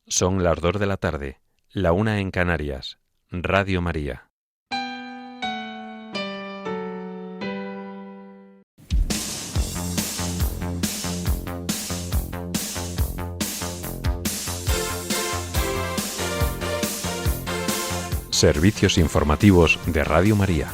Son las 2 de la tarde, la 1 en Canarias. Radio María. Servicios informativos de Radio María.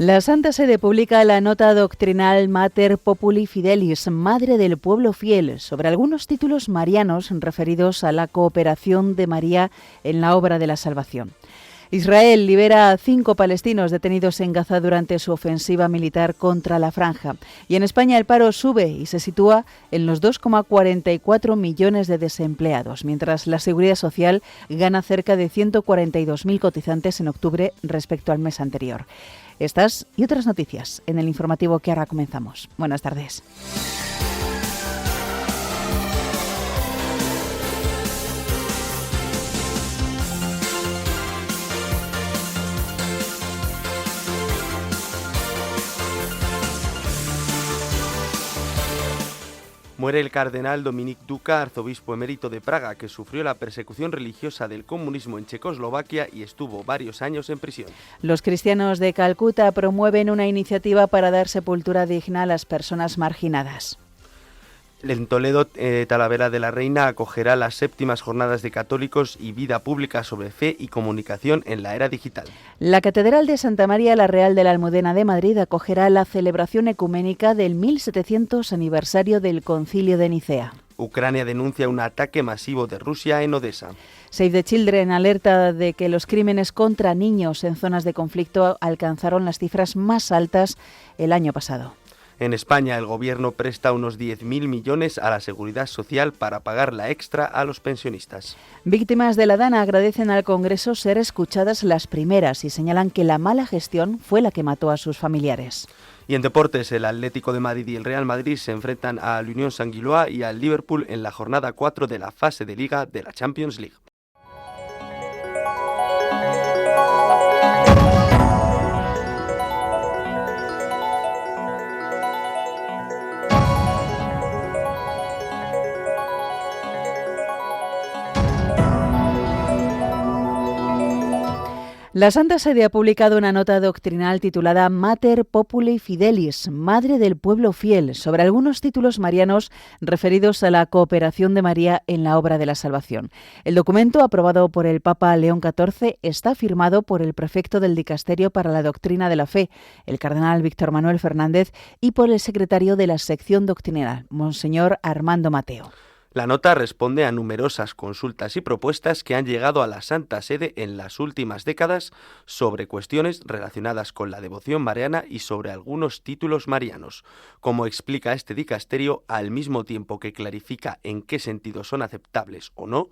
La Santa Sede publica la nota doctrinal Mater Populi Fidelis, Madre del Pueblo Fiel, sobre algunos títulos marianos referidos a la cooperación de María en la obra de la salvación. Israel libera a 5 palestinos detenidos en Gaza durante su ofensiva militar contra la Franja. Y en España el paro sube y se sitúa en los 2,44 millones de desempleados, mientras la Seguridad Social gana cerca de 142.000 cotizantes en octubre respecto al mes anterior. Estas y otras noticias en el informativo que ahora comenzamos. Buenas tardes. Muere el cardenal Dominik Duka, arzobispo emérito de Praga, que sufrió la persecución religiosa del comunismo en Checoslovaquia y estuvo varios años en prisión. Los cristianos de Calcuta promueven una iniciativa para dar sepultura digna a las personas marginadas. En Toledo, Talavera de la Reina acogerá las 7ª Jornadas de Católicos y Vida Pública sobre Fe y Comunicación en la Era Digital. La Catedral de Santa María la Real de la Almudena de Madrid acogerá la celebración ecuménica del 1700 aniversario del Concilio de Nicea. Ucrania denuncia un ataque masivo de Rusia en Odessa. Save the Children alerta de que los crímenes contra niños en zonas de conflicto alcanzaron las cifras más altas el año pasado. En España, el Gobierno presta unos 10.000 millones a la Seguridad Social para pagar la extra a los pensionistas. Víctimas de la Dana agradecen al Congreso ser escuchadas las primeras y señalan que la mala gestión fue la que mató a sus familiares. Y en deportes, el Atlético de Madrid y el Real Madrid se enfrentan al Unión Saint-Gilloise y al Liverpool en la jornada 4 de la fase de Liga de la Champions League. La Santa Sede ha publicado una nota doctrinal titulada Mater Populi Fidelis, Madre del Pueblo Fiel, sobre algunos títulos marianos referidos a la cooperación de María en la obra de la salvación. El documento, aprobado por el Papa León XIV, está firmado por el prefecto del Dicasterio para la Doctrina de la Fe, el cardenal Víctor Manuel Fernández, y por el secretario de la sección doctrinal, Monseñor Armando Mateo. La nota responde a numerosas consultas y propuestas que han llegado a la Santa Sede en las últimas décadas sobre cuestiones relacionadas con la devoción mariana y sobre algunos títulos marianos. Como explica este dicasterio, al mismo tiempo que clarifica en qué sentido son aceptables o no,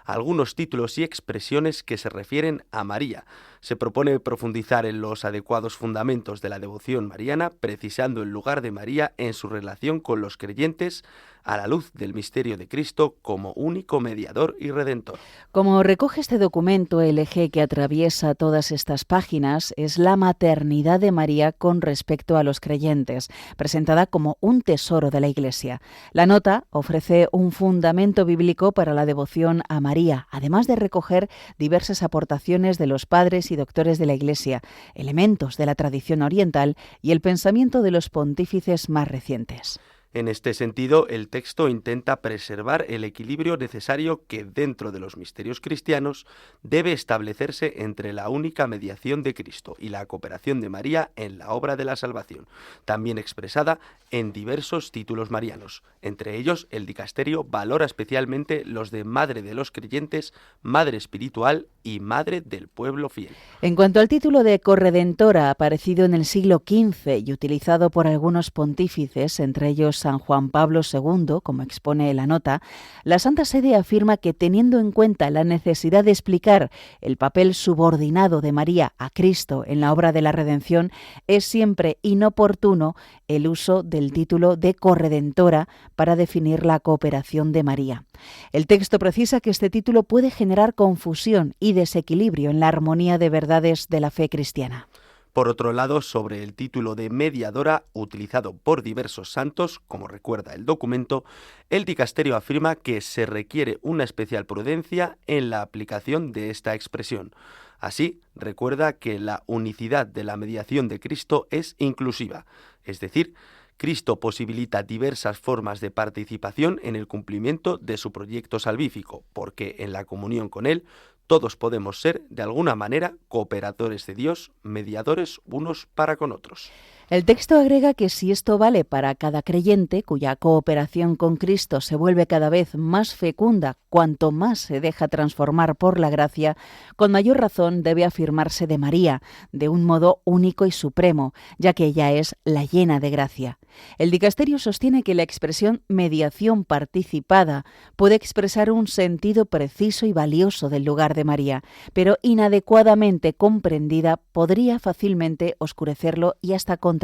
algunos títulos y expresiones que se refieren a María. Se propone profundizar en los adecuados fundamentos de la devoción mariana, precisando el lugar de María en su relación con los creyentes a la luz del misterio de Cristo como único mediador y redentor. Como recoge este documento, el eje que atraviesa todas estas páginas es la maternidad de María con respecto a los creyentes, presentada como un tesoro de la Iglesia. La nota ofrece un fundamento bíblico para la devoción a María, además de recoger diversas aportaciones de los padres y doctores de la Iglesia, elementos de la tradición oriental y el pensamiento de los pontífices más recientes. En este sentido, el texto intenta preservar el equilibrio necesario que, dentro de los misterios cristianos, debe establecerse entre la única mediación de Cristo y la cooperación de María en la obra de la salvación, también expresada en diversos títulos marianos. Entre ellos, el dicasterio valora especialmente los de Madre de los Creyentes, Madre Espiritual y Madre del Pueblo Fiel. En cuanto al título de corredentora, aparecido en el siglo XV y utilizado por algunos pontífices, entre ellos San Juan Pablo II, como expone la nota, la Santa Sede afirma que, teniendo en cuenta la necesidad de explicar el papel subordinado de María a Cristo en la obra de la redención, es siempre inoportuno el uso del título de corredentora para definir la cooperación de María. El texto precisa que este título puede generar confusión y y desequilibrio en la armonía de verdades de la fe cristiana. Por otro lado, sobre el título de mediadora utilizado por diversos santos, como recuerda el documento, el dicasterio afirma que se requiere una especial prudencia en la aplicación de esta expresión. Así, recuerda que la unicidad de la mediación de Cristo es inclusiva, es decir, Cristo posibilita diversas formas de participación en el cumplimiento de su proyecto salvífico, porque en la comunión con Él todos podemos ser, de alguna manera, cooperadores de Dios, mediadores unos para con otros. El texto agrega que si esto vale para cada creyente, cuya cooperación con Cristo se vuelve cada vez más fecunda cuanto más se deja transformar por la gracia, con mayor razón debe afirmarse de María, de un modo único y supremo, ya que ella es la llena de gracia. El dicasterio sostiene que la expresión mediación participada puede expresar un sentido preciso y valioso del lugar de María, pero inadecuadamente comprendida podría fácilmente oscurecerlo y hasta contradecirlo.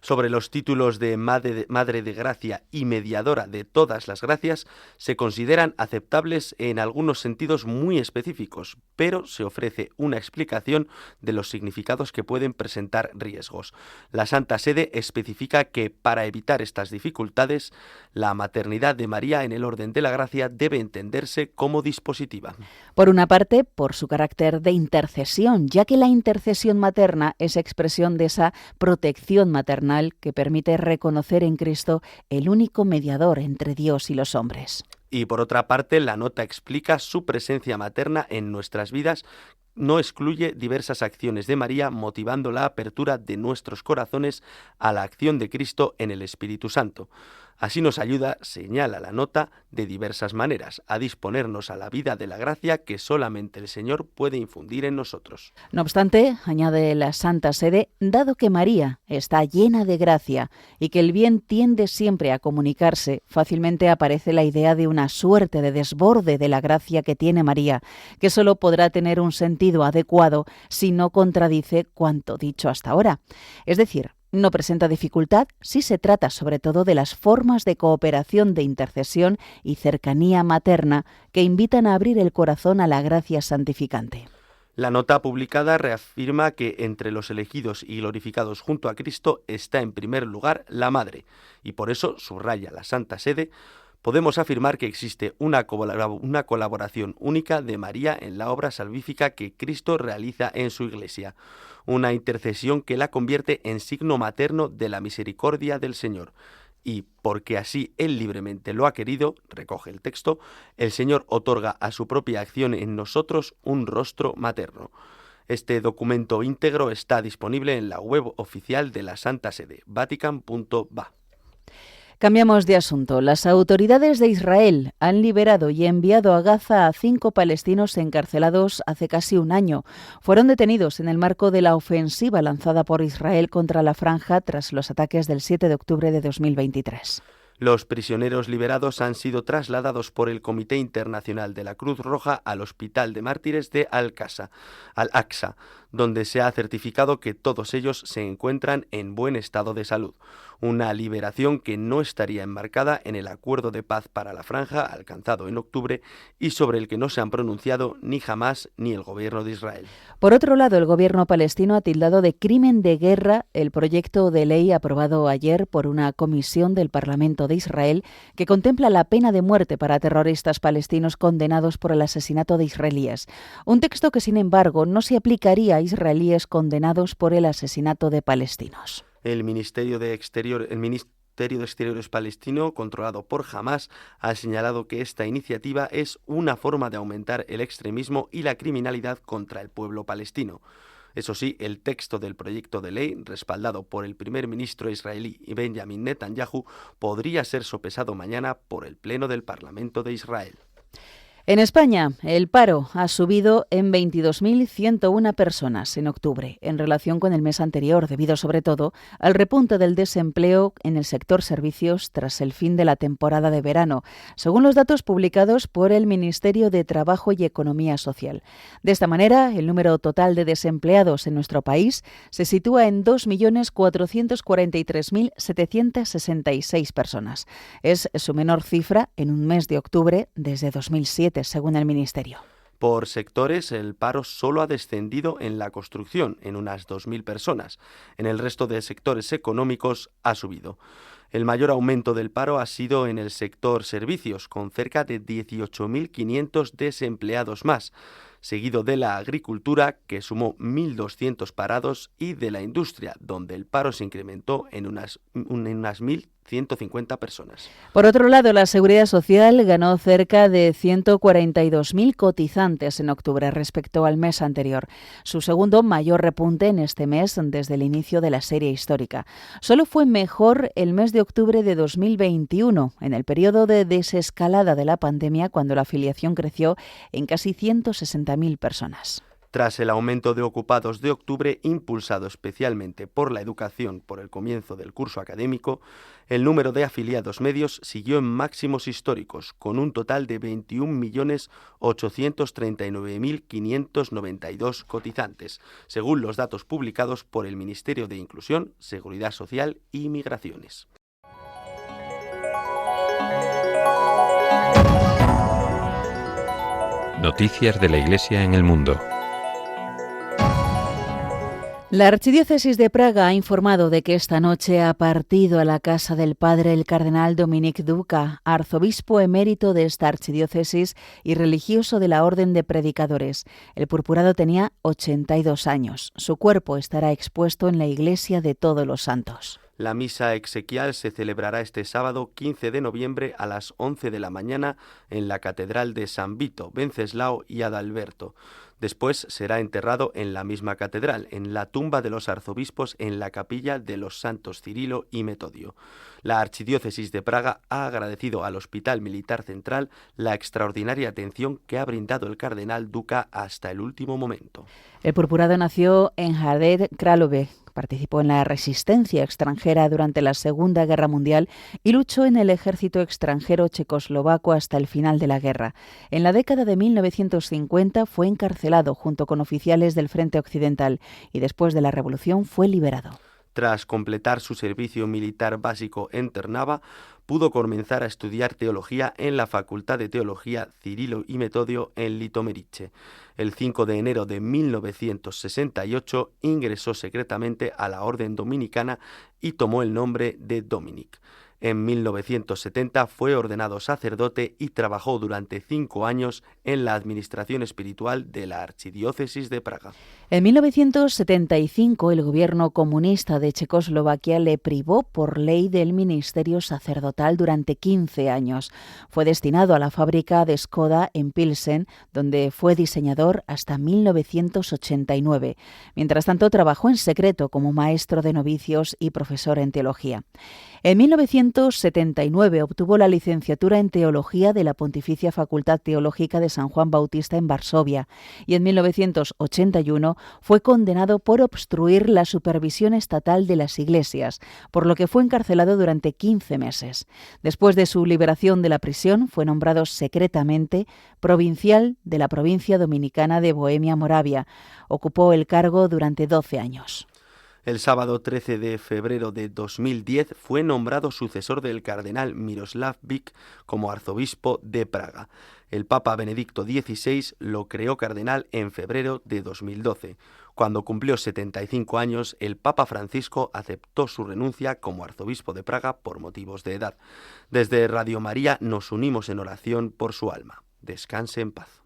Sobre los títulos de Madre de Gracia y Mediadora de todas las gracias se consideran aceptables en algunos sentidos muy específicos, pero se ofrece una explicación de los significados que pueden presentar riesgos. La Santa Sede especifica que para evitar estas dificultades, la maternidad de María en el orden de la gracia debe entenderse como dispositiva. Por una parte, por su carácter de intercesión, ya que la intercesión materna es expresión de esa protección maternal que permite reconocer en Cristo el único mediador entre Dios y los hombres. Y por otra parte, la nota explica su presencia materna en nuestras vidas, no excluye diversas acciones de María, motivando la apertura de nuestros corazones a la acción de Cristo en el Espíritu Santo. Así nos ayuda, señala la nota, de diversas maneras, a disponernos a la vida de la gracia que solamente el Señor puede infundir en nosotros. No obstante, añade la Santa Sede, dado que María está llena de gracia y que el bien tiende siempre a comunicarse, fácilmente aparece la idea de una suerte de desborde de la gracia que tiene María, que solo podrá tener un sentido adecuado si no contradice cuanto dicho hasta ahora. Es decir, no presenta dificultad si se trata sobre todo de las formas de cooperación de intercesión y cercanía materna que invitan a abrir el corazón a la gracia santificante. La nota publicada reafirma que entre los elegidos y glorificados junto a Cristo está en primer lugar la Madre, y por eso, subraya la Santa Sede, podemos afirmar que existe una colaboración única de María en la obra salvífica que Cristo realiza en su Iglesia, una intercesión que la convierte en signo materno de la misericordia del Señor. Y porque así Él libremente lo ha querido, recoge el texto, el Señor otorga a su propia acción en nosotros un rostro materno. Este documento íntegro está disponible en la web oficial de la Santa Sede, vatican.va. Cambiamos de asunto. Las autoridades de Israel han liberado y enviado a Gaza a 5 palestinos encarcelados hace casi un año. Fueron detenidos en el marco de la ofensiva lanzada por Israel contra la franja tras los ataques del 7 de octubre de 2023. Los prisioneros liberados han sido trasladados por el Comité Internacional de la Cruz Roja al Hospital de Mártires de Al-Aqsa, donde se ha certificado que todos ellos se encuentran en buen estado de salud. Una liberación que no estaría enmarcada en el acuerdo de paz para la franja alcanzado en octubre y sobre el que no se han pronunciado ni Hamás ni el gobierno de Israel. Por otro lado, el gobierno palestino ha tildado de crimen de guerra el proyecto de ley aprobado ayer por una comisión del Parlamento de Israel que contempla la pena de muerte para terroristas palestinos condenados por el asesinato de israelíes. Un texto que, sin embargo, no se aplicaría a israelíes condenados por el asesinato de palestinos. El Ministerio de Exteriores palestino, controlado por Hamás, ha señalado que esta iniciativa es una forma de aumentar el extremismo y la criminalidad contra el pueblo palestino. Eso sí, el texto del proyecto de ley, respaldado por el primer ministro israelí Benjamin Netanyahu, podría ser sopesado mañana por el Pleno del Parlamento de Israel. En España, el paro ha subido en 22.101 personas en octubre, en relación con el mes anterior, debido sobre todo al repunte del desempleo en el sector servicios tras el fin de la temporada de verano, según los datos publicados por el Ministerio de Trabajo y Economía Social. De esta manera, el número total de desempleados en nuestro país se sitúa en 2.443.766 personas. Es su menor cifra en un mes de octubre desde 2007. Según el Ministerio. Por sectores, el paro solo ha descendido en la construcción, en unas 2.000 personas. En el resto de sectores económicos ha subido. El mayor aumento del paro ha sido en el sector servicios, con cerca de 18.500 desempleados más, seguido de la agricultura, que sumó 1.200 parados, y de la industria, donde el paro se incrementó en unas 1.150 personas. Por otro lado, la Seguridad Social ganó cerca de 142.000 cotizantes en octubre respecto al mes anterior, su segundo mayor repunte en este mes desde el inicio de la serie histórica. Solo fue mejor el mes de octubre de 2021, en el periodo de desescalada de la pandemia, cuando la afiliación creció en casi 160.000 personas. Tras el aumento de ocupados de octubre, impulsado especialmente por la educación por el comienzo del curso académico, el número de afiliados medios siguió en máximos históricos, con un total de 21.839.592 cotizantes, según los datos publicados por el Ministerio de Inclusión, Seguridad Social y Migraciones. Noticias de la Iglesia en el mundo. La Archidiócesis de Praga ha informado de que esta noche ha partido a la casa del padre el cardenal Dominik Duka, arzobispo emérito de esta archidiócesis y religioso de la Orden de Predicadores. El purpurado tenía 82 años. Su cuerpo estará expuesto en la Iglesia de Todos los Santos. La misa exequial se celebrará este sábado 15 de noviembre a las 11 de la mañana en la Catedral de San Vito, Venceslao y Adalberto. Después será enterrado en la misma catedral, en la tumba de los arzobispos en la capilla de los santos Cirilo y Metodio. La Archidiócesis de Praga ha agradecido al Hospital Militar Central la extraordinaria atención que ha brindado el cardenal Duka hasta el último momento. El purpurado nació en Hradec Králové. Participó en la resistencia extranjera durante la Segunda Guerra Mundial y luchó en el ejército extranjero checoslovaco hasta el final de la guerra. En la década de 1950 fue encarcelado junto con oficiales del Frente Occidental y después de la Revolución fue liberado. Tras completar su servicio militar básico en Trnava, pudo comenzar a estudiar teología en la Facultad de Teología Cirilo y Metodio en Litomerice. El 5 de enero de 1968 ingresó secretamente a la Orden Dominicana y tomó el nombre de Dominic. En 1970 fue ordenado sacerdote y trabajó durante 5 años en la administración espiritual de la Archidiócesis de Praga. En 1975 el gobierno comunista de Checoslovaquia le privó por ley del ministerio sacerdotal durante 15 años. Fue destinado a la fábrica de Skoda en Pilsen, donde fue diseñador hasta 1989. Mientras tanto, trabajó en secreto como maestro de novicios y profesor en teología. En 1979 obtuvo la licenciatura en Teología de la Pontificia Facultad Teológica de San Juan Bautista en Varsovia y en 1981 fue condenado por obstruir la supervisión estatal de las iglesias, por lo que fue encarcelado durante 15 meses. Después de su liberación de la prisión, fue nombrado secretamente provincial de la provincia dominicana de Bohemia-Moravia. Ocupó el cargo durante 12 años. El sábado 13 de febrero de 2010 fue nombrado sucesor del cardenal Miroslav Vik como arzobispo de Praga. El Papa Benedicto XVI lo creó cardenal en febrero de 2012. Cuando cumplió 75 años, el Papa Francisco aceptó su renuncia como arzobispo de Praga por motivos de edad. Desde Radio María nos unimos en oración por su alma. Descanse en paz.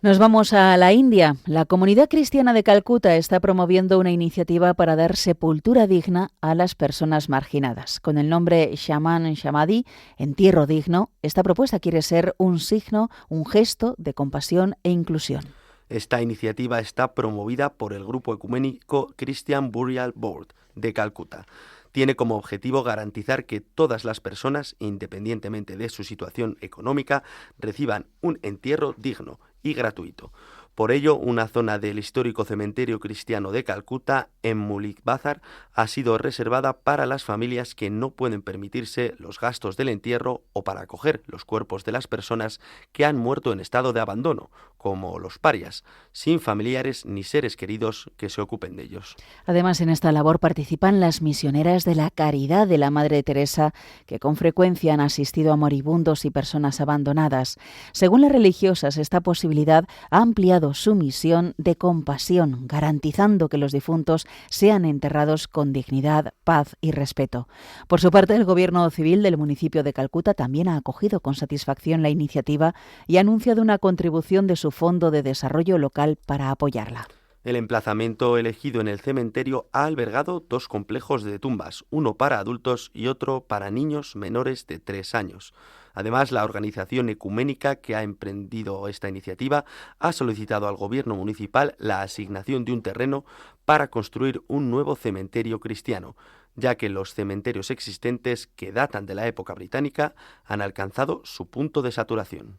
Nos vamos a la India. La comunidad cristiana de Calcuta está promoviendo una iniciativa para dar sepultura digna a las personas marginadas. Con el nombre Shaman Samadhi, entierro digno, esta propuesta quiere ser un signo, un gesto de compasión e inclusión. Esta iniciativa está promovida por el grupo ecuménico Christian Burial Board de Calcuta. Tiene como objetivo garantizar que todas las personas, independientemente de su situación económica, reciban un entierro digno y gratuito. Por ello, una zona del histórico cementerio cristiano de Calcuta, en Mulik Bazar, ha sido reservada para las familias que no pueden permitirse los gastos del entierro o para acoger los cuerpos de las personas que han muerto en estado de abandono, como los parias, sin familiares ni seres queridos que se ocupen de ellos. Además, en esta labor participan las misioneras de la Caridad de la Madre Teresa, que con frecuencia han asistido a moribundos y personas abandonadas. Según las religiosas, esta posibilidad ha ampliado su misión de compasión, garantizando que los difuntos sean enterrados con dignidad, paz y respeto. Por su parte, el Gobierno Civil del municipio de Calcuta también ha acogido con satisfacción la iniciativa y ha anunciado una contribución de su Fondo de Desarrollo Local para apoyarla. El emplazamiento elegido en el cementerio ha albergado 2 complejos de tumbas, uno para adultos y otro para niños menores de 3 años. Además, la organización ecuménica que ha emprendido esta iniciativa ha solicitado al gobierno municipal la asignación de un terreno para construir un nuevo cementerio cristiano, ya que los cementerios existentes, que datan de la época británica, han alcanzado su punto de saturación.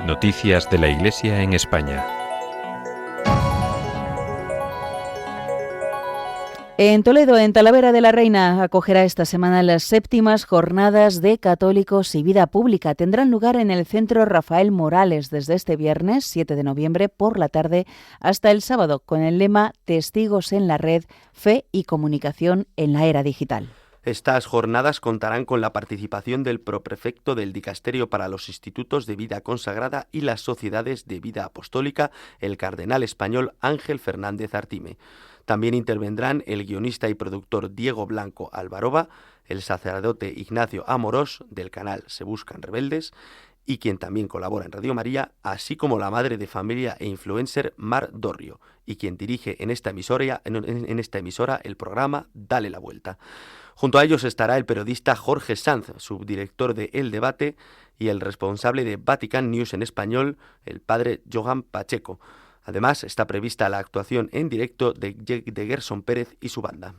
Noticias de la Iglesia en España. En Toledo, en Talavera de la Reina, acogerá esta semana las 7ª Jornadas de Católicos y Vida Pública. Tendrán lugar en el Centro Rafael Morales desde este viernes, 7 de noviembre, por la tarde, hasta el sábado, con el lema Testigos en la Red, Fe y Comunicación en la Era Digital. Estas jornadas contarán con la participación del proprefecto del Dicasterio para los Institutos de Vida Consagrada y las Sociedades de Vida Apostólica, el cardenal español Ángel Fernández Artime. También intervendrán el guionista y productor Diego Blanco Alvaroba, el sacerdote Ignacio Amorós, del canal Se Buscan Rebeldes, y quien también colabora en Radio María, así como la madre de familia e influencer Mar Dorrio, y quien dirige en esta emisora el programa Dale la Vuelta. Junto a ellos estará el periodista Jorge Sanz, subdirector de El Debate, y el responsable de Vatican News en español, el padre Johan Pacheco. Además, está prevista la actuación en directo de Gerson Pérez y su banda.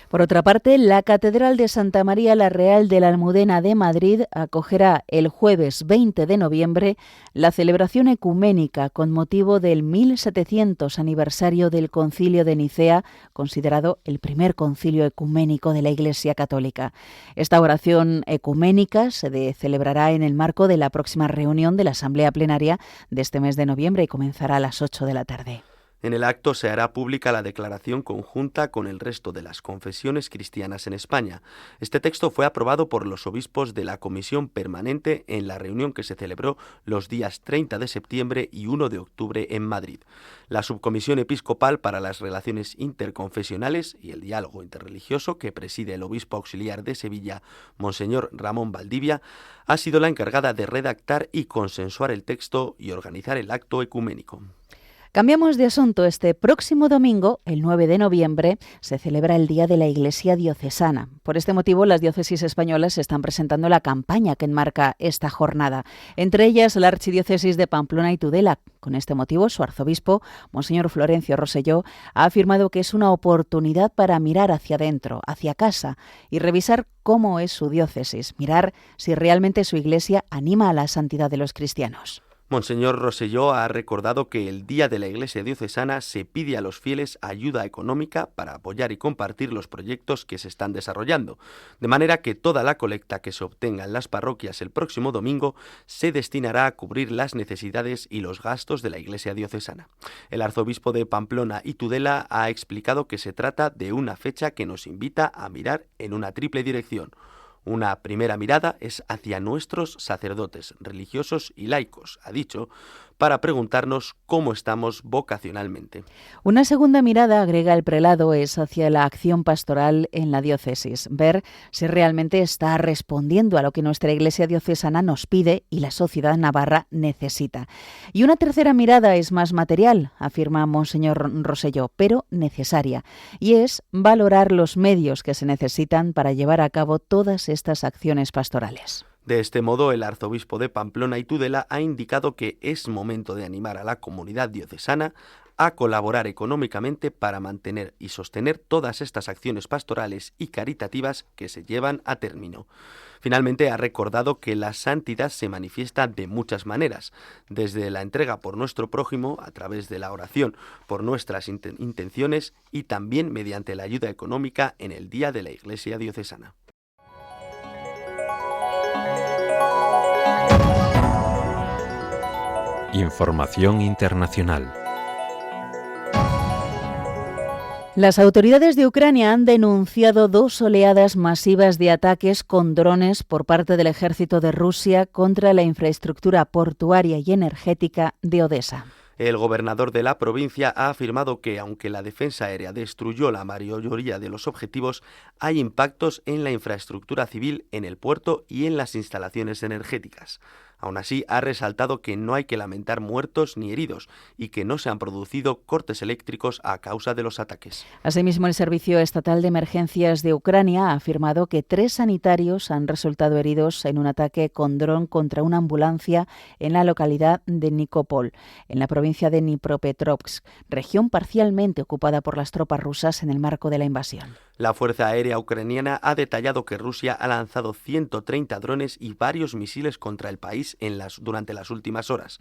Por otra parte, la Catedral de Santa María la Real de la Almudena de Madrid acogerá el jueves 20 de noviembre la celebración ecuménica con motivo del 1700 aniversario del Concilio de Nicea, considerado el primer concilio ecuménico de la Iglesia Católica. Esta oración ecuménica se celebrará en el marco de la próxima reunión de la Asamblea Plenaria de este mes de noviembre y comenzará a las 8 de la tarde. En el acto se hará pública la declaración conjunta con el resto de las confesiones cristianas en España. Este texto fue aprobado por los obispos de la Comisión Permanente en la reunión que se celebró los días 30 de septiembre y 1 de octubre en Madrid. La Subcomisión Episcopal para las Relaciones Interconfesionales y el Diálogo Interreligioso, que preside el obispo auxiliar de Sevilla, Monseñor Ramón Valdivia, ha sido la encargada de redactar y consensuar el texto y organizar el acto ecuménico. Cambiamos de asunto. Este próximo domingo, el 9 de noviembre, se celebra el Día de la Iglesia Diocesana. Por este motivo, las diócesis españolas están presentando la campaña que enmarca esta jornada. Entre ellas, la Archidiócesis de Pamplona y Tudela. Con este motivo, su arzobispo, Monseñor Florencio Rosselló, ha afirmado que es una oportunidad para mirar hacia adentro, hacia casa, y revisar cómo es su diócesis, mirar si realmente su Iglesia anima a la santidad de los cristianos. Monseñor Rosselló ha recordado que el Día de la Iglesia Diocesana se pide a los fieles ayuda económica para apoyar y compartir los proyectos que se están desarrollando, de manera que toda la colecta que se obtenga en las parroquias el próximo domingo se destinará a cubrir las necesidades y los gastos de la Iglesia Diocesana. El arzobispo de Pamplona y Tudela ha explicado que se trata de una fecha que nos invita a mirar en una triple dirección. Una primera mirada es hacia nuestros sacerdotes, religiosos y laicos, ha dicho, para preguntarnos cómo estamos vocacionalmente. Una segunda mirada, agrega el prelado, es hacia la acción pastoral en la diócesis, ver si realmente está respondiendo a lo que nuestra Iglesia diocesana nos pide y la sociedad navarra necesita. Y una tercera mirada es más material, afirma Monseñor Rosselló, pero necesaria, y es valorar los medios que se necesitan para llevar a cabo todas estas acciones pastorales. De este modo, el arzobispo de Pamplona y Tudela ha indicado que es momento de animar a la comunidad diocesana a colaborar económicamente para mantener y sostener todas estas acciones pastorales y caritativas que se llevan a término. Finalmente, ha recordado que la santidad se manifiesta de muchas maneras, desde la entrega por nuestro prójimo, a través de la oración por nuestras intenciones y también mediante la ayuda económica en el Día de la Iglesia Diocesana. Información internacional. Las autoridades de Ucrania han denunciado 2 oleadas masivas de ataques con drones por parte del ejército de Rusia contra la infraestructura portuaria y energética de Odesa. El gobernador de la provincia ha afirmado que, aunque la defensa aérea destruyó la mayoría de los objetivos, hay impactos en la infraestructura civil, en el puerto y en las instalaciones energéticas. Aún así, ha resaltado que no hay que lamentar muertos ni heridos y que no se han producido cortes eléctricos a causa de los ataques. Asimismo, el Servicio Estatal de Emergencias de Ucrania ha afirmado que 3 sanitarios han resultado heridos en un ataque con dron contra una ambulancia en la localidad de Nikopol, en la provincia de Dnipropetrovsk, región parcialmente ocupada por las tropas rusas en el marco de la invasión. La Fuerza Aérea Ucraniana ha detallado que Rusia ha lanzado 130 drones y varios misiles contra el país durante las últimas horas.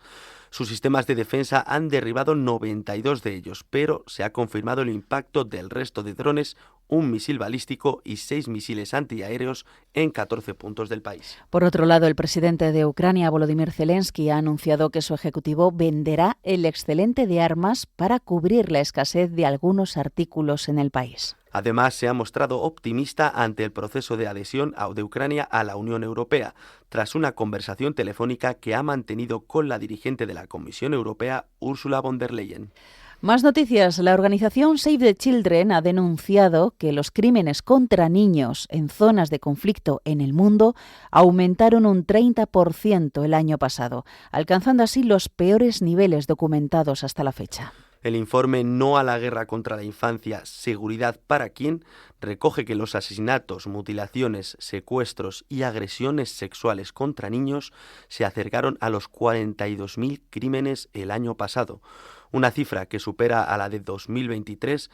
Sus sistemas de defensa han derribado 92 de ellos, pero se ha confirmado el impacto del resto de drones, un misil balístico y 6 misiles antiaéreos en 14 puntos del país. Por otro lado, el presidente de Ucrania, Volodymyr Zelensky, ha anunciado que su ejecutivo venderá el excedente de armas para cubrir la escasez de algunos artículos en el país. Además, se ha mostrado optimista ante el proceso de adhesión de Ucrania a la Unión Europea, tras una conversación telefónica que ha mantenido con la dirigente de la Comisión Europea, Ursula von der Leyen. Más noticias. La organización Save the Children ha denunciado que los crímenes contra niños en zonas de conflicto en el mundo aumentaron un 30% el año pasado, alcanzando así los peores niveles documentados hasta la fecha. El informe No a la guerra contra la infancia, seguridad para quién recoge que los asesinatos, mutilaciones, secuestros y agresiones sexuales contra niños se acercaron a los 42.000 crímenes el año pasado, una cifra que supera a la de 2023,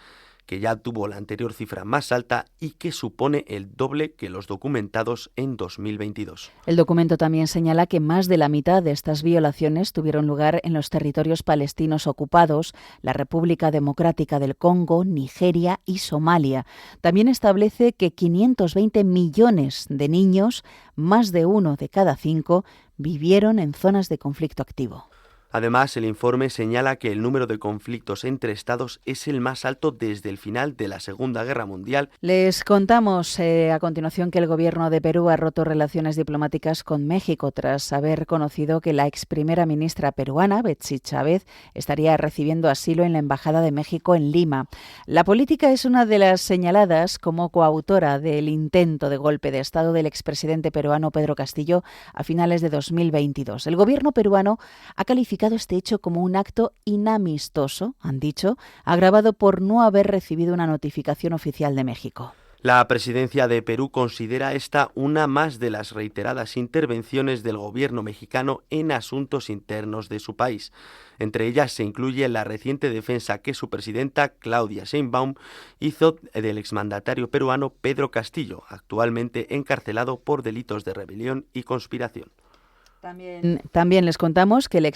que ya tuvo la anterior cifra más alta y que supone el doble que los documentados en 2022. El documento también señala que más de la mitad de estas violaciones tuvieron lugar en los territorios palestinos ocupados, la República Democrática del Congo, Nigeria y Somalia. También establece que 520 millones de niños, más de 1 de cada 5, vivieron en zonas de conflicto activo. Además, el informe señala que el número de conflictos entre estados es el más alto desde el final de la Segunda Guerra Mundial. Les contamos a continuación que el gobierno de Perú ha roto relaciones diplomáticas con México tras haber conocido que la ex primera ministra peruana, Betsy Chávez, estaría recibiendo asilo en la Embajada de México en Lima. La política es una de las señaladas como coautora del intento de golpe de Estado del expresidente peruano Pedro Castillo a finales de 2022. El gobierno peruano ha calificado este hecho como un acto inamistoso, han dicho, agravado por no haber recibido una notificación oficial de México. La presidencia de Perú considera esta una más de las reiteradas intervenciones del gobierno mexicano en asuntos internos de su país. Entre ellas se incluye la reciente defensa que su presidenta, Claudia Sheinbaum, hizo del exmandatario peruano Pedro Castillo, actualmente encarcelado por delitos de rebelión y conspiración. También les contamos que el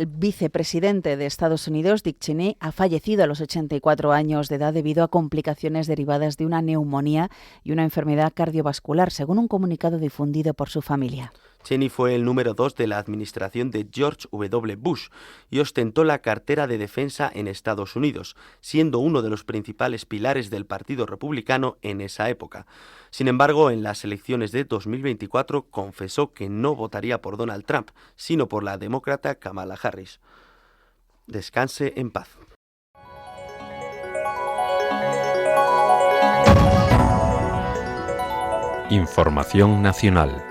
vicepresidente de Estados Unidos, Dick Cheney, ha fallecido a los 84 años de edad debido a complicaciones derivadas de una neumonía y una enfermedad cardiovascular, según un comunicado difundido por su familia. Cheney fue el número 2 de la administración de George W. Bush y ostentó la cartera de defensa en Estados Unidos, siendo uno de los principales pilares del Partido Republicano en esa época. Sin embargo, en las elecciones de 2024 confesó que no votaría por Donald Trump, sino por la demócrata Kamala Harris. Descanse en paz. Información nacional.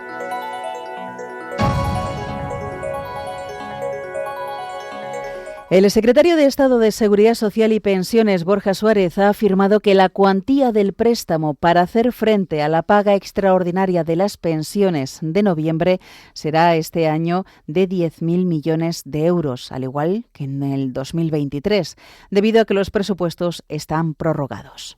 El secretario de Estado de Seguridad Social y Pensiones, Borja Suárez, ha afirmado que la cuantía del préstamo para hacer frente a la paga extraordinaria de las pensiones de noviembre será este año de 10.000 millones de euros, al igual que en el 2023, debido a que los presupuestos están prorrogados.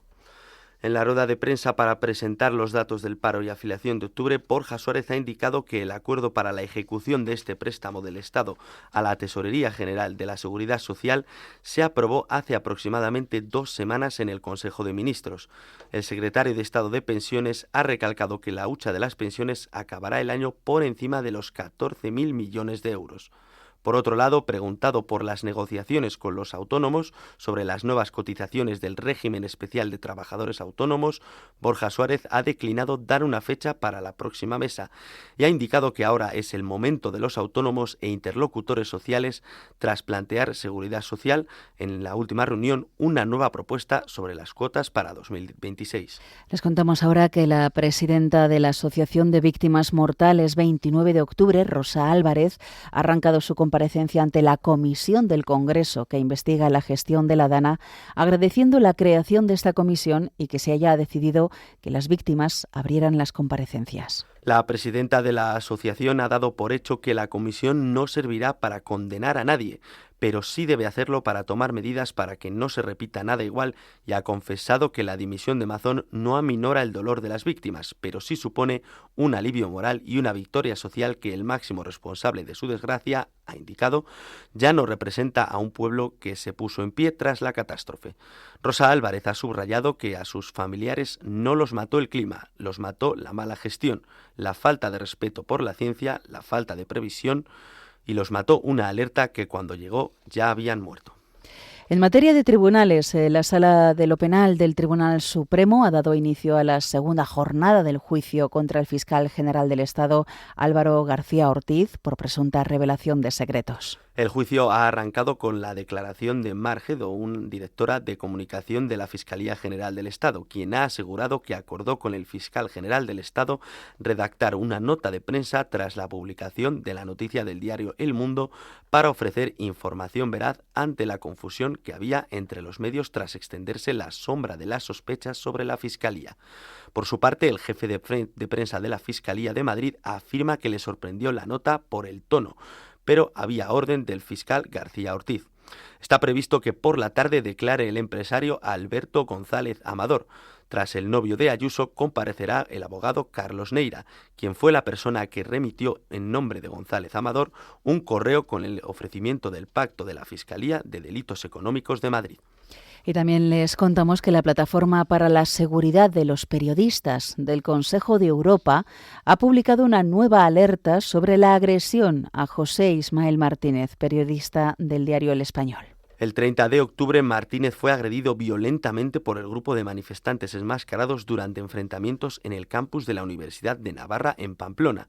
En la rueda de prensa para presentar los datos del paro y afiliación de octubre, Borja Suárez ha indicado que el acuerdo para la ejecución de este préstamo del Estado a la Tesorería General de la Seguridad Social se aprobó hace aproximadamente 2 semanas en el Consejo de Ministros. El secretario de Estado de Pensiones ha recalcado que la hucha de las pensiones acabará el año por encima de los 14.000 millones de euros. Por otro lado, preguntado por las negociaciones con los autónomos sobre las nuevas cotizaciones del régimen especial de trabajadores autónomos, Borja Suárez ha declinado dar una fecha para la próxima mesa y ha indicado que ahora es el momento de los autónomos e interlocutores sociales tras plantear Seguridad Social en la última reunión una nueva propuesta sobre las cuotas para 2026. Les contamos ahora que la presidenta de la Asociación de Víctimas Mortales 29 de octubre, Rosa Álvarez, ha arrancado su comparecencia ante la comisión del Congreso que investiga la gestión de la Dana, agradeciendo la creación de esta comisión y que se haya decidido que las víctimas abrieran las comparecencias. La presidenta de la asociación ha dado por hecho que la comisión no servirá para condenar a nadie, pero sí debe hacerlo para tomar medidas para que no se repita nada igual, y ha confesado que la dimisión de Mazón no aminora el dolor de las víctimas, pero sí supone un alivio moral y una victoria social que el máximo responsable de su desgracia, ha indicado, ya no representa a un pueblo que se puso en pie tras la catástrofe. Rosa Álvarez ha subrayado que a sus familiares no los mató el clima, los mató la mala gestión, la falta de respeto por la ciencia, la falta de previsión, y los mató una alerta que cuando llegó ya habían muerto. En materia de tribunales, la Sala de lo Penal del Tribunal Supremo ha dado inicio a la segunda jornada del juicio contra el fiscal general del Estado, Álvaro García Ortiz, por presunta revelación de secretos. El juicio ha arrancado con la declaración de Mar Geddoun, directora de comunicación de la Fiscalía General del Estado, quien ha asegurado que acordó con el fiscal general del Estado redactar una nota de prensa tras la publicación de la noticia del diario El Mundo para ofrecer información veraz ante la confusión que había entre los medios tras extenderse la sombra de las sospechas sobre la Fiscalía. Por su parte, el jefe de prensa de la Fiscalía de Madrid afirma que le sorprendió la nota por el tono, pero había orden del fiscal García Ortiz. Está previsto que por la tarde declare el empresario Alberto González Amador. Tras el novio de Ayuso comparecerá el abogado Carlos Neira, quien fue la persona que remitió en nombre de González Amador un correo con el ofrecimiento del pacto de la Fiscalía de Delitos Económicos de Madrid. Y también les contamos que la Plataforma para la Seguridad de los Periodistas del Consejo de Europa ha publicado una nueva alerta sobre la agresión a José Ismael Martínez, periodista del diario El Español. El 30 de octubre, Martínez fue agredido violentamente por el grupo de manifestantes enmascarados durante enfrentamientos en el campus de la Universidad de Navarra en Pamplona.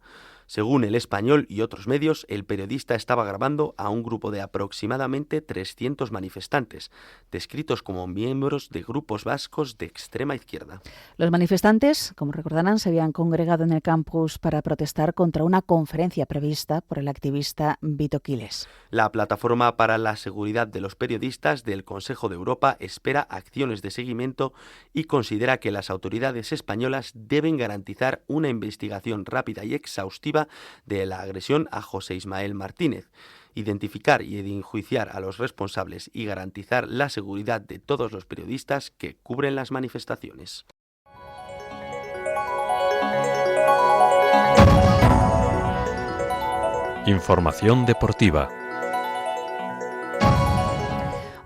Según El Español y otros medios, el periodista estaba grabando a un grupo de aproximadamente 300 manifestantes, descritos como miembros de grupos vascos de extrema izquierda. Los manifestantes, como recordarán, se habían congregado en el campus para protestar contra una conferencia prevista por el activista Vito Quiles. La Plataforma para la Seguridad de los Periodistas del Consejo de Europa espera acciones de seguimiento y considera que las autoridades españolas deben garantizar una investigación rápida y exhaustiva de la agresión a José Ismael Martínez, identificar y enjuiciar a los responsables y garantizar la seguridad de todos los periodistas que cubren las manifestaciones. Información deportiva.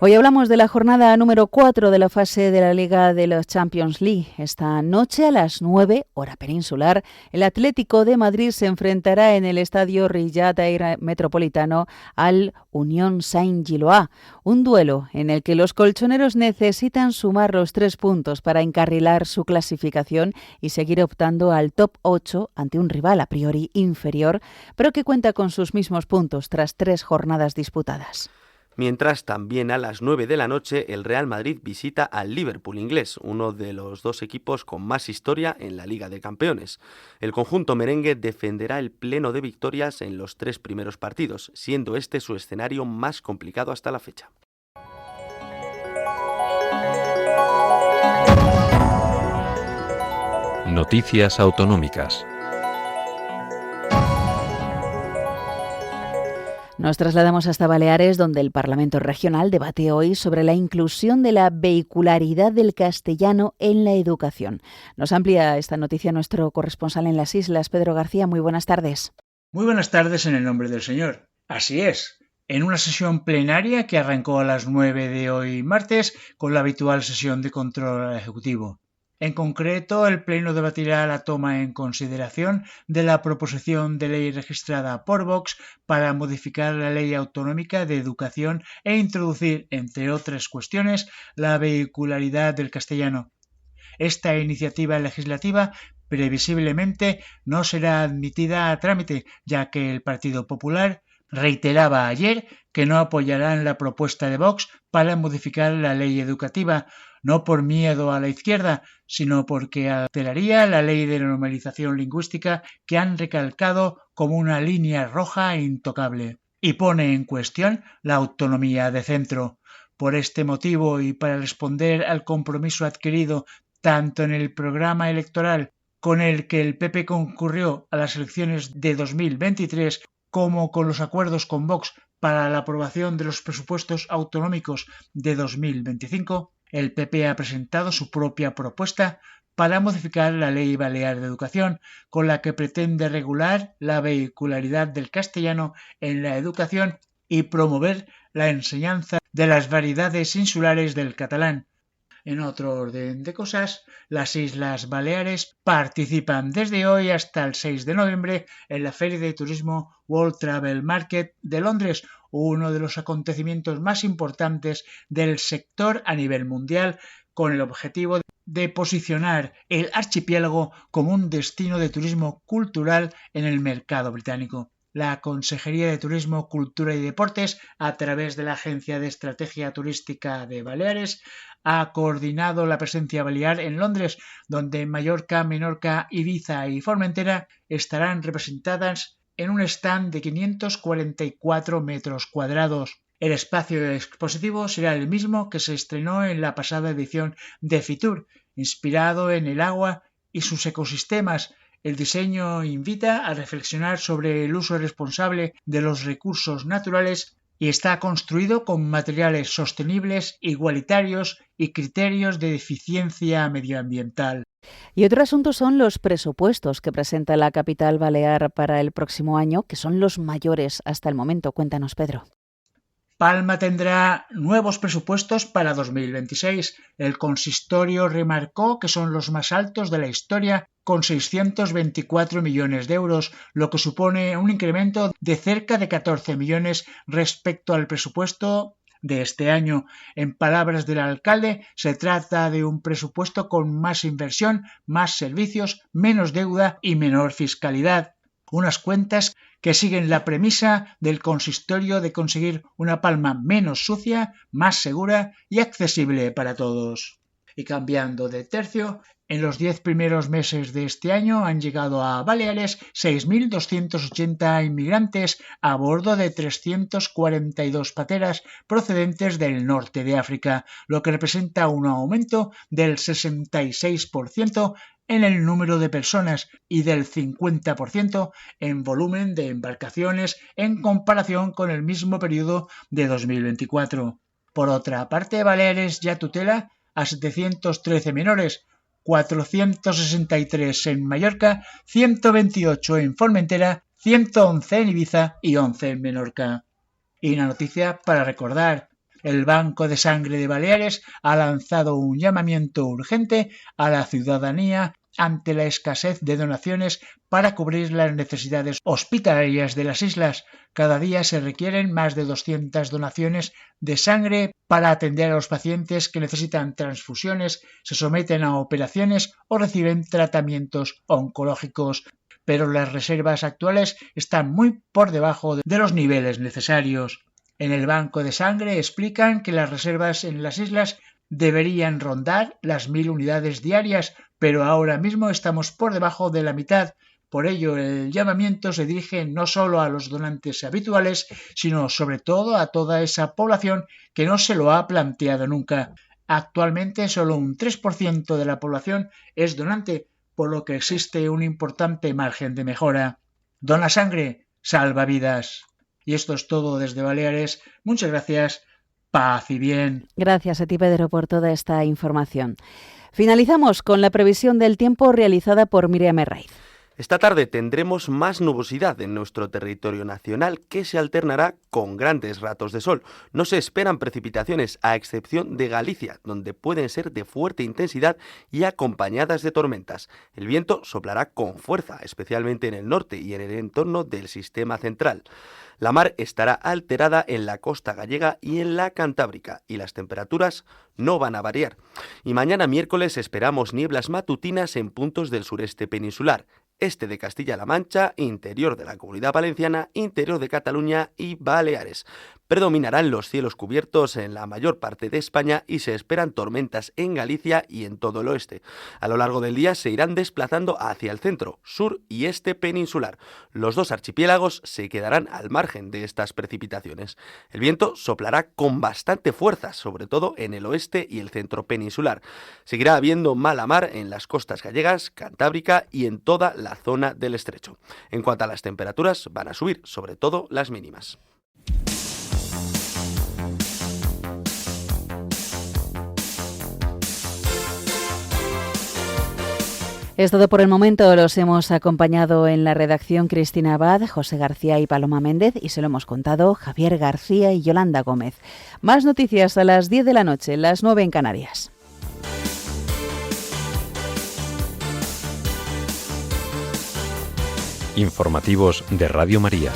Hoy hablamos de la jornada número 4 de la fase de la Liga de los Champions League. Esta noche a las 9, hora peninsular, el Atlético de Madrid se enfrentará en el estadio Riyad Air Metropolitano al Unión Saint-Gilloise, un duelo en el que los colchoneros necesitan sumar los 3 puntos para encarrilar su clasificación y seguir optando al top 8 ante un rival a priori inferior, pero que cuenta con sus mismos puntos tras 3 jornadas disputadas. Mientras, también a las 9 de la noche, el Real Madrid visita al Liverpool inglés, uno de los dos equipos con más historia en la Liga de Campeones. El conjunto merengue defenderá el pleno de victorias en los 3 primeros partidos, siendo este su escenario más complicado hasta la fecha. Noticias autonómicas. Nos trasladamos hasta Baleares, donde el Parlamento Regional debate hoy sobre la inclusión de la vehicularidad del castellano en la educación. Nos amplía esta noticia nuestro corresponsal en las islas, Pedro García. Muy buenas tardes. Muy buenas tardes en el nombre del Señor. Así es. En una sesión plenaria que arrancó a las 9 de hoy martes con la habitual sesión de control al Ejecutivo. En concreto, el Pleno debatirá la toma en consideración de la proposición de ley registrada por Vox para modificar la Ley Autonómica de Educación e introducir, entre otras cuestiones, la vehicularidad del castellano. Esta iniciativa legislativa previsiblemente no será admitida a trámite, ya que el Partido Popular reiteraba ayer que no apoyarán la propuesta de Vox para modificar la ley educativa, no por miedo a la izquierda, sino porque alteraría la ley de normalización lingüística que han recalcado como una línea roja e intocable, y pone en cuestión la autonomía de centro. Por este motivo y para responder al compromiso adquirido tanto en el programa electoral con el que el PP concurrió a las elecciones de 2023 como con los acuerdos con Vox para la aprobación de los presupuestos autonómicos de 2025, el PP ha presentado su propia propuesta para modificar la Ley Balear de Educación, con la que pretende regular la vehicularidad del castellano en la educación y promover la enseñanza de las variedades insulares del catalán. En otro orden de cosas, las Islas Baleares participan desde hoy hasta el 6 de noviembre en la Feria de Turismo World Travel Market de Londres, uno de los acontecimientos más importantes del sector a nivel mundial, con el objetivo de posicionar el archipiélago como un destino de turismo cultural en el mercado británico. La Consejería de Turismo, Cultura y Deportes, a través de la Agencia de Estrategia Turística de Baleares, ha coordinado la presencia balear en Londres, donde Mallorca, Menorca, Ibiza y Formentera estarán representadas en un stand de 544 metros cuadrados. El espacio expositivo será el mismo que se estrenó en la pasada edición de Fitur, inspirado en el agua y sus ecosistemas. El diseño invita a reflexionar sobre el uso responsable de los recursos naturales y está construido con materiales sostenibles, igualitarios y criterios de eficiencia medioambiental. Y otro asunto son los presupuestos que presenta la capital balear para el próximo año, que son los mayores hasta el momento. Cuéntanos, Pedro. Palma tendrá nuevos presupuestos para 2026. El consistorio remarcó que son los más altos de la historia, con 624 millones de euros, lo que supone un incremento de cerca de 14 millones respecto al presupuesto de este año. En palabras del alcalde, se trata de un presupuesto con más inversión, más servicios, menos deuda y menor fiscalidad. Unas cuentas que siguen la premisa del consistorio de conseguir una Palma menos sucia, más segura y accesible para todos. Y cambiando de tercio, en los 10 primeros meses de este año han llegado a Baleares 6.280 inmigrantes a bordo de 342 pateras procedentes del norte de África, lo que representa un aumento del 66% en el número de personas y del 50% en volumen de embarcaciones en comparación con el mismo periodo de 2024. Por otra parte, Baleares ya tutela a 713 menores, 463 en Mallorca, 128 en Formentera, 111 en Ibiza y 11 en Menorca. Y una noticia para recordar: el Banco de Sangre de Baleares ha lanzado un llamamiento urgente a la ciudadanía ante la escasez de donaciones para cubrir las necesidades hospitalarias de las islas. Cada día se requieren más de 200 donaciones de sangre para atender a los pacientes que necesitan transfusiones, se someten a operaciones o reciben tratamientos oncológicos, pero las reservas actuales están muy por debajo de los niveles necesarios. En el Banco de Sangre explican que las reservas en las islas deberían rondar las 1.000 unidades diarias, pero ahora mismo estamos por debajo de la mitad. Por ello, el llamamiento se dirige no solo a los donantes habituales, sino sobre todo a toda esa población que no se lo ha planteado nunca. Actualmente, solo un 3% de la población es donante, por lo que existe un importante margen de mejora. Dona sangre, salva vidas. Y esto es todo desde Baleares. Muchas gracias. Paz y bien. Gracias a ti, Pedro, por toda esta información. Finalizamos con la previsión del tiempo realizada por Miriam Herraiz. Esta tarde tendremos más nubosidad en nuestro territorio nacional, que se alternará con grandes ratos de sol. No se esperan precipitaciones, a excepción de Galicia, donde pueden ser de fuerte intensidad y acompañadas de tormentas. El viento soplará con fuerza, especialmente en el norte y en el entorno del sistema central. La mar estará alterada en la costa gallega y en la cantábrica, y las temperaturas no van a variar. Y mañana miércoles esperamos nieblas matutinas en puntos del sureste peninsular, este de Castilla-La Mancha, interior de la Comunidad Valenciana, interior de Cataluña y Baleares. Predominarán los cielos cubiertos en la mayor parte de España y se esperan tormentas en Galicia y en todo el oeste. A lo largo del día se irán desplazando hacia el centro, sur y este peninsular. Los dos archipiélagos se quedarán al margen de estas precipitaciones. El viento soplará con bastante fuerza, sobre todo en el oeste y el centro peninsular. Seguirá habiendo mala mar en las costas gallegas, cantábrica y en toda la zona del estrecho. En cuanto a las temperaturas, van a subir, sobre todo las mínimas. Es todo por el momento. Los hemos acompañado en la redacción Cristina Abad, José García y Paloma Méndez, y se lo hemos contado Javier García y Yolanda Gómez. Más noticias a las 10 de la noche, las 9 en Canarias. Informativos de Radio María.